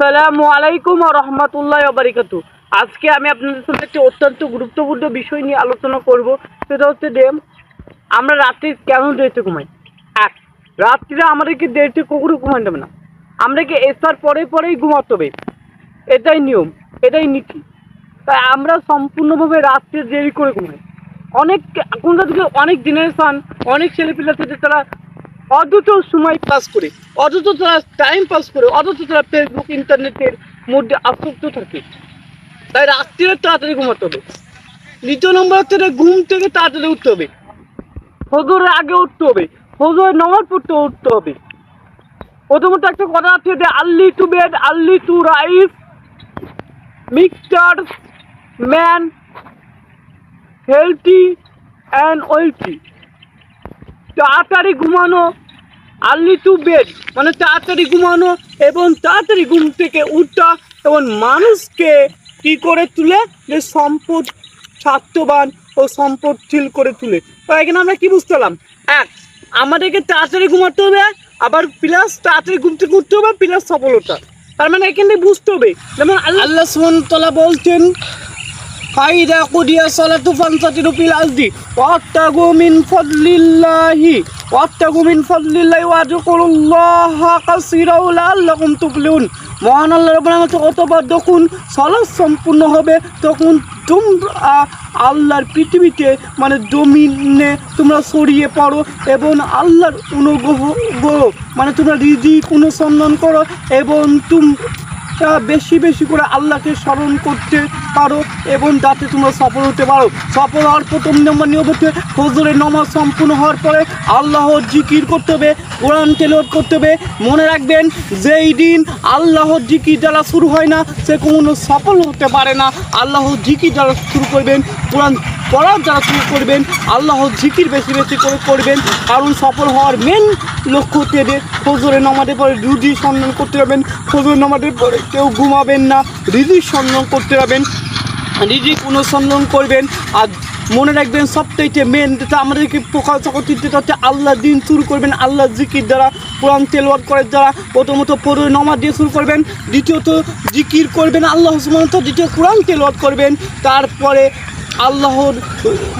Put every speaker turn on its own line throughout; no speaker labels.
আসসালামু আলাইকুম ওয়া রাহমাতুল্লাহি ওয়া বারাকাতুহু। আজকে আমি আপনাদের সাথে একটি অত্যন্ত গুরুত্বপূর্ণ বিষয় নিয়ে আলোচনা করব। সেটা হচ্ছে যে আমরা রাতে কেন দেরিতে ঘুমাই। এক, রাত্রিরে আমাদেরকে দেরিতে কখনো ঘুমাতে হবে না, আমাদেরকে এসার পরেই ঘুমাতে হবে। এটাই নিয়ম, এটাই নীতি। তাই আমরা সম্পূর্ণভাবে রাত্রে দেরি করে ঘুমাই। এখনকার দিকে অনেক জেনারেশন, অনেক ছেলেপিলা থেকে তারা অযথা সময় পাস করে, অযথা তারা টাইম পাস করে, অযথা তারা ফেসবুক ইন্টারনেটের মধ্যে আসক্ত থাকে। তাই রাত্রিরে তাড়াতাড়ি ঘুমাতে হবে। দ্বিতীয় নম্বর হচ্ছে ঘুম থেকে তাড়াতাড়ি উঠতে হবে, ফজরের আগে উঠতে হবে, ফজরের নামাজ পড়তে উঠতে হবে। প্রথমত একটা কথা আছে যে early to bed early to rise mixture man healthy and wealthy. তাড়াতাড়ি ঘুমানো, আর্লি টু বেড মানে তাড়াতাড়ি ঘুমানো এবং তাড়াতাড়ি ঘুম থেকে উঠা এবং মানুষকে কী করে তুলে যে সম্পদ স্বার্থবান ও সম্পদশীল করে তুলে। তো এখানে আমরা কী বুঝতে পারলাম? এক, আমাদেরকে তাড়াতাড়ি ঘুমাতে হবে, আবার প্লাস তাড়াতাড়ি ঘুম থেকে উঠতে হবে, প্লাস সফলতা। তার মানে এখান থেকে বুঝতে হবে, যেমন আল্লাহ সুবহানাহু ওয়া তাআলা বলছেন ফাইদা কুদিয়া সালাতু ফানতাশিরু ফিল আরদি ওয়াবতাগু মিন ফাদলিল্লাহি ওয়াযকুরুল্লাহা কাসীরাও লাআল্লাকুম তুফলিহুন। মহান আল্লাহ রাব্বুল আলামিন অতঃপর যখন সালাত সম্পূর্ণ হবে তখন তোমরা আল্লাহর পৃথিবীতে মানে জমিনে তোমরা ছড়িয়ে পড়ো এবং আল্লাহর অনুগ্রহ মানে তোমরা রিজিক অনুসন্ধান করো এবং বেশি বেশি করে আল্লাহকে স্মরণ করতে পারো এবং যাতে তোমরা সফল হতে পারো। সফল হওয়ার প্রথম নম্বর নিয়ম হচ্ছে ফজরের নামাজ সম্পূর্ণ হওয়ার পরে আল্লাহর জিকির করতে হবে, কোরআন তেলাওয়াত করতে হবে। মনে রাখবেন, যেই দিন আল্লাহর জিকির দ্বারা শুরু হয় না সে কোনো সফল হতে পারে না। আল্লাহর জিকির দ্বারা শুরু করবেন, কোরআন পড়ার দ্বারা শুরু করবেন, আল্লাহর জিকির বেশি বেশি করে করবেন। কারণ সফল হওয়ার মেন লক্ষ্য হচ্ছে যে ফজরের নামাজের পরে রুজি সন্ধান করতে যাবেন, ফজরের নামাজের পরে কেউ ঘুমাবেন না, রিজিক সন্ধান করতে যাবেন, রিজিক অনুসন্ধান করবেন। আর মনে রাখবেন সবথেকে মেন যেটা আমাদেরকে প্রকাশ যেটা হচ্ছে আল্লাহ দিন শুরু করবেন আল্লাহ জিকির দ্বারা, কোরআন তেলাওয়াত করার দ্বারা। প্রথমত ফজরের নামাজ দিয়ে শুরু করবেন, দ্বিতীয়ত জিকির করবেন আল্লাহ সুবহানাহু ওয়া তাআলা, দ্বিতীয় কোরআন তেলাওয়াত করবেন। তারপরে আল্লাহর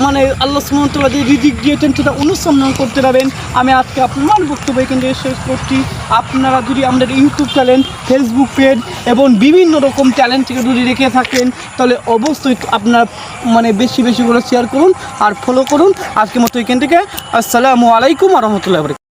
মানে আল্লাহ সুবহানাহু ওয়া তাআলা যে রিজিক দিয়েছেন সেটা অনুসন্ধান করতে যাবেন। আমি আজকে আপনার বক্তব্য এখান থেকে শেষ করছি। আপনারা যদি আমাদের ইউটিউব চ্যানেল, ফেসবুক পেজ এবং বিভিন্ন রকম চ্যানেল থেকে যদি রেখে থাকেন তাহলে অবশ্যই আপনারা মানে বেশি বেশি করে শেয়ার করুন আর ফলো করুন। আজকের মতো এখান থেকে আসসালামু আলাইকুম ওয়া রাহমাতুল্লাহি ওয়া বারাকাতুহু।